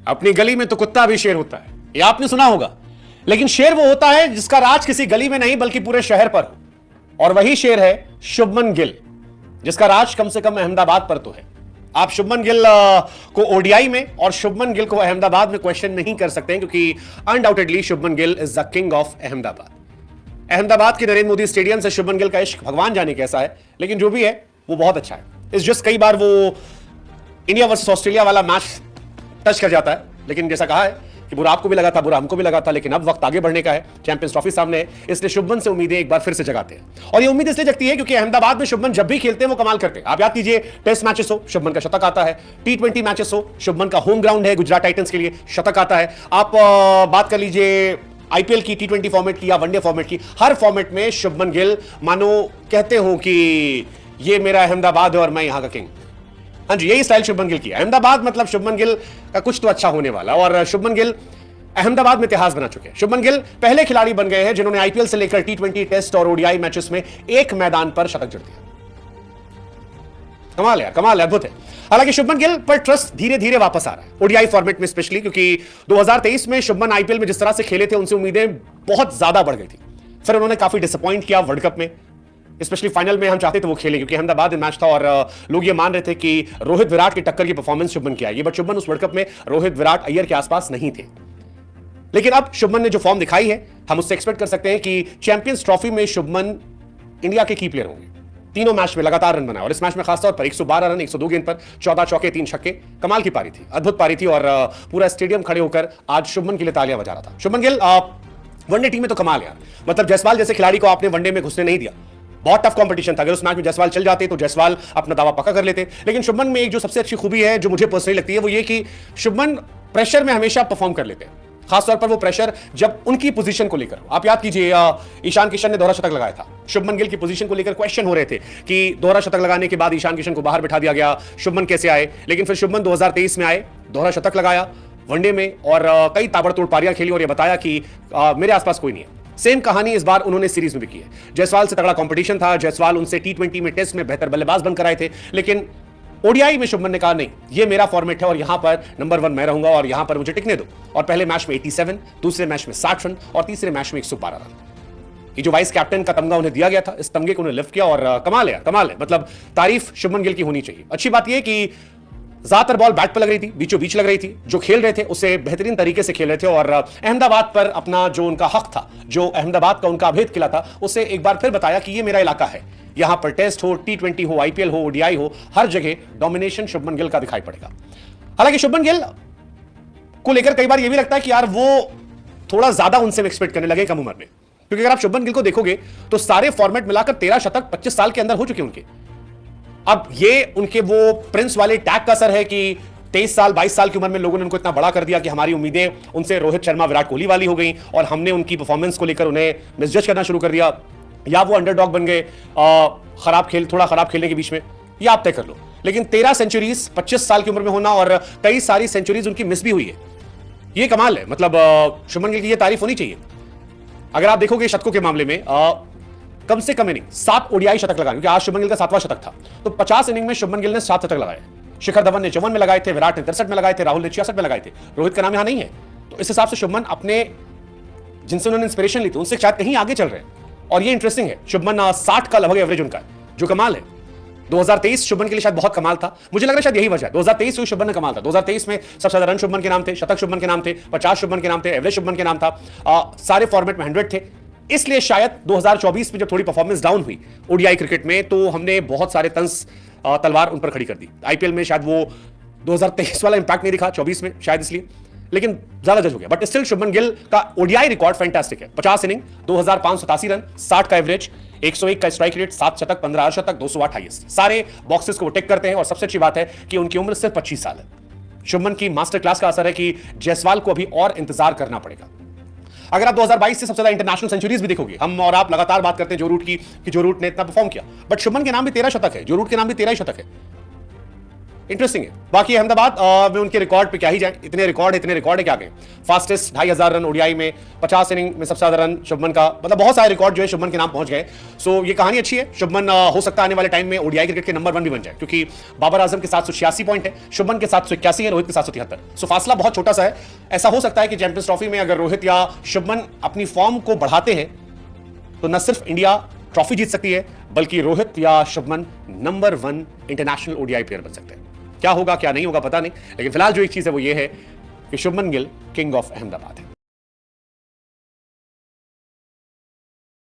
अपनी गली में तो कुत्ता भी शेर होता है, ये आपने सुना होगा। लेकिन शेर वो होता है जिसका राज किसी गली में नहीं बल्कि पूरे शहर पर हो, और वही शेर है शुभमन गिल, जिसका राज कम से कम अहमदाबाद पर तो है। आप शुभमन गिल को ओडीआई में और शुभमन गिल को अहमदाबाद में क्वेश्चन नहीं कर सकते हैं, क्योंकि undoubtedly Shubman Gill is the king of Ahmedabad. Ahmedabad के नरेंद्र मोदी स्टेडियम से शुभमन गिल का इश्क भगवान जाने कैसा है, लेकिन जो भी है वो बहुत अच्छा है। इस जस्ट कई बार वो इंडिया वर्सेस ऑस्ट्रेलिया वाला मैच टच कर जाता है, लेकिन जैसा कहा है कि बुरा आपको भी लगा था, बुरा हमको भी लगा था, लेकिन अब वक्त आगे बढ़ने का है, चैंपियंस ट्रॉफी सामने है, इसलिए शुभमन से उम्मीदें एक बार फिर से जगाते हैं। और ये उम्मीद इसलिए जगती है क्योंकि अहमदाबाद में शुभमन जब भी खेलते हैं वो कमाल करते हैं। आप याद कीजिए, टेस्ट मैचेस हो शुभमन का शतक आता है, T20 मैचेस हो शुभमन का होम ग्राउंड है गुजरात टाइटंस के लिए, शतक आता है। आप बात कर लीजिए आईपीएल की, T20 फॉर्मेट की या वनडे फॉर्मेट की, हर फॉर्मेट में शुभमन गिल मानो कहते हो कि ये मेरा अहमदाबाद है और मैं यहां का किंग। हाँ जी, यही स्टाइल शुभमन गिल की। अहमदाबाद मतलब शुभमन गिल का कुछ तो अच्छा होने वाला, और शुभमन गिल अहमदाबाद में इतिहास बना चुके हैं। शुभमन गिल पहले खिलाड़ी बन गए हैं जिन्होंने आईपीएल से लेकर T20, टेस्ट और ओडीआई मैचेस में एक मैदान पर शतक जड़ दिया। कमाल है, कमाल है, अद्भुत है। हालांकि शुभमन गिल पर ट्रस्ट धीरे धीरे वापस आ रहा है ओडीआई फॉर्मेट में स्पेशली, क्योंकि 2023 में शुभमन आईपीएल में जिस तरह से खेले थे उनसे उम्मीदें बहुत ज्यादा बढ़ गई थी। फिर उन्होंने काफी डिसअपॉइंट किया वर्ल्ड कप में, स्पेशली फाइनल में हम चाहते थे वो खेले क्योंकि अहमदाबाद में मैच था और लोग ये मान रहे थे कि रोहित विराट की टक्कर की परफॉर्मेंस शुभमन की आएगी, बट शुभमन उस वर्ल्ड कप में रोहित विराट अय्यर के आसपास नहीं थे। लेकिन अब शुभमन ने जो फॉर्म दिखाई है, हम उससे एक्सपेक्ट कर सकते हैं कि चैंपियंस ट्रॉफी में शुभमन इंडिया के की प्लेयर होंगे। तीनों मैच में लगातार रन बनाए और इस मैच में खासतौर पर 112 रन 102 गेंद पर 14 चौके 3 छक्के, कमाल की पारी थी, अद्भुत पारी थी और पूरा स्टेडियम खड़े होकर आज शुभमन के लिए तालियां बजा रहा था। शुभमन गिल वनडे टीम में तो कमाल यार, मतलब जायसवाल जैसे खिलाड़ी को आपने वनडे में घुसने नहीं दिया, बहुत टफ कंपटीशन था। अगर उस मैच में जायसवाल चल जाते तो जायसवाल अपना दावा पक्का कर लेते। लेकिन शुभमन में एक जो सबसे अच्छी खूबी है जो मुझे पर्सनली लगती है वो ये कि शुभमन प्रेशर में हमेशा परफॉर्म कर लेते हैं, खासतौर पर वो प्रेशर जब उनकी पोजीशन को लेकर। आप याद कीजिए ईशान किशन ने दोहरा शतक लगाया था, शुभमन गिल की पोजीशन को लेकर क्वेश्चन हो रहे थे कि दोहरा शतक लगाने के बाद ईशान किशन को बाहर बिठा दिया गया, शुभमन कैसे आए। लेकिन फिर शुभमन 2023 में आए, दोहरा शतक लगाया वनडे में और कई ताबड़तोड़ पारियां खेली और ये बताया कि मेरे आसपास कोई नहीं है। सेम कहानी इस बार उन्होंने सीरीज में भी की है। जायसवाल से तगड़ा कंपटीशन था, जायसवाल उनसे T20 में, टेस्ट में बेहतर बल्लेबाज बनकर आए थे, लेकिन ओडीआई में शुभमन ने कहा नहीं, ये मेरा फॉर्मेट है और यहां पर नंबर 1 मैं रहूंगा और यहां पर मुझे टिकने दो। और पहले मैच में 87, दूसरे मैच में 60 रन और तीसरे मैच में 112 रन। ये जो वाइस कैप्टन का तमगा उन्हें दिया गया था, इस तमगे को उन्हें लिफ्ट किया और कमाल है, कमाल है। मतलब तारीफ शुभमन गिल की होनी चाहिए। अच्छी बात यह कि ज्यादातर बॉल बैट पर लग रही थी, बीचों बीच लग रही थी, जो खेल रहे थे उसे बेहतरीन तरीके से खेल रहे थे और अहमदाबाद पर अपना जो उनका हक था, जो अहमदाबाद का उनका अभेद किला था, उसे एक बार फिर बताया कि ये मेरा इलाका है, यहां पर टेस्ट हो, T20 हो, आईपीएल हो, ओडीआई हो, हर जगह डोमिनेशन शुभमन गिल का दिखाई पड़ेगा। हालांकि शुभमन गिल को लेकर कई बार यह भी लगता है कि यार वो थोड़ा ज्यादा उनसे एक्सपेक्ट करने लगे कम उम्र में, क्योंकि अगर आप शुभमन गिल को देखोगे तो सारे फॉर्मेट मिलाकर 13 शतक 25 साल के अंदर हो चुके उनके। अब ये उनके वो प्रिंस वाले टैग का असर है कि 23 साल 22 साल की उम्र में लोगों ने उनको इतना बड़ा कर दिया कि हमारी उम्मीदें उनसे रोहित शर्मा विराट कोहली वाली हो गई और हमने उनकी परफॉर्मेंस को लेकर उन्हें मिसजज करना शुरू कर दिया, या वो अंडरडॉग बन गए थोड़ा खराब खेलने के बीच में, या आप तय कर लो। लेकिन 13 सेंचुरीज 25 साल की उम्र में होना और कई सारी सेंचुरीज उनकी मिस भी हुई है, ये कमाल है। मतलब शुभमन गिल की ये तारीफ होनी चाहिए। अगर आप देखोगे शतकों के मामले में कम से कम इनिंग 7 ओडीआई शतक लगाए, क्योंकि आज शुभमन गिल का 7वां शतक था, तो 50 इनिंग में शुभमन गिल ने 7 शतक लगाए। शिखर धवन ने 54 में लगाए थे, विराट ने 63 में लगाए थे, राहुल ने 66 में लगाए थे, रोहित का नाम यहां नहीं है। तो इस हिसाब से शुभमन अपने जिनसे उन्होंने इंस्पिरेशन ली थी उनसे शायद कहीं आगे चल रहे हैं और ये इंटरेस्टिंग है। शुभमन 60 का लगभग एवरेज उनका है, जो कमाल है। 2023 शुभमन के लिए शायद बहुत कमाल था, मुझे लग रहा है शायद यही वजह है 2023 में शुभमन ने कमाल था। 2023 में सबसे ज्यादा रन शुभमन के नाम थे, शतक शुभमन के नाम थे, 50 शुभमन के नाम थे, एवरेज शुभमन के नाम था, सारे फॉर्मेट में 100 थे। इसलिए शायद 2024 में जब थोड़ी परफॉर्मेंस डाउन हुई ओडीआई क्रिकेट में तो हमने बहुत सारे तंज तलवार उन पर खड़ी कर दी। आईपीएल में शायद वो 2023 वाला इंपैक्ट नहीं दिखा, 24 में शायद इसलिए, लेकिन ज्यादा जज हो गया। बट स्टिल शुभमन गिल का ओडीआई रिकॉर्ड फैंटास्टिक है। 50 इनिंग, 2587 रन, 60 का एवरेज, 101 का स्ट्राइक रेट, 7 शतक, 15 अर्धशतक, 208 हाईएस्ट, सारे बॉक्सेस को वो टिक करते हैं। और सबसे अच्छी बात है कि उनकी उम्र सिर्फ 25 साल है। शुभमन की मास्टर क्लास का असर है कि जायसवाल को अभी और इंतजार करना पड़ेगा। अगर आप 2022 से सबसे ज्यादा इंटरनेशनल सेंचुरीज भी देखोगे, हम और आप लगातार बात करते हैं जो रूट की कि जो रूट ने इतना परफॉर्म किया, बट शुभमन के नाम भी 13 शतक है, जो रूट के नाम भी 13 शतक है। इंटरेस्टिंग है। बाकी अहमदाबाद में उनके रिकॉर्ड पे क्या ही जाए, इतने रिकॉर्ड है क्या गए। फास्टेस्ट 2500 रन ओडीआई में, 50 इनिंग में सबसे ज्यादा रन शुभमन का, मतलब बहुत सारे रिकॉर्ड जो है शुभमन के नाम पहुंच गए। सो ये कहानी अच्छी है। शुभमन हो सकता है आने वाले टाइम में ओडीआई क्रिकेट के नंबर 1 भी बन जाए, क्योंकि बाबर आजम के 786 पॉइंट है, शुभमन के 781 है, रोहित के 773। सो फासला बहुत छोटा सा है। ऐसा हो सकता है कि चैंपियंस ट्रॉफी में अगर रोहित या शुभमन अपनी फॉर्म को बढ़ाते हैं तो न सिर्फ इंडिया ट्रॉफी जीत सकती है, बल्कि रोहित या Shubman number 1 international ODI player बन सकते हैं। क्या होगा क्या नहीं होगा पता नहीं, लेकिन फिलहाल जो एक चीज है वो ये है कि शुभमन गिल किंग ऑफ अहमदाबाद है।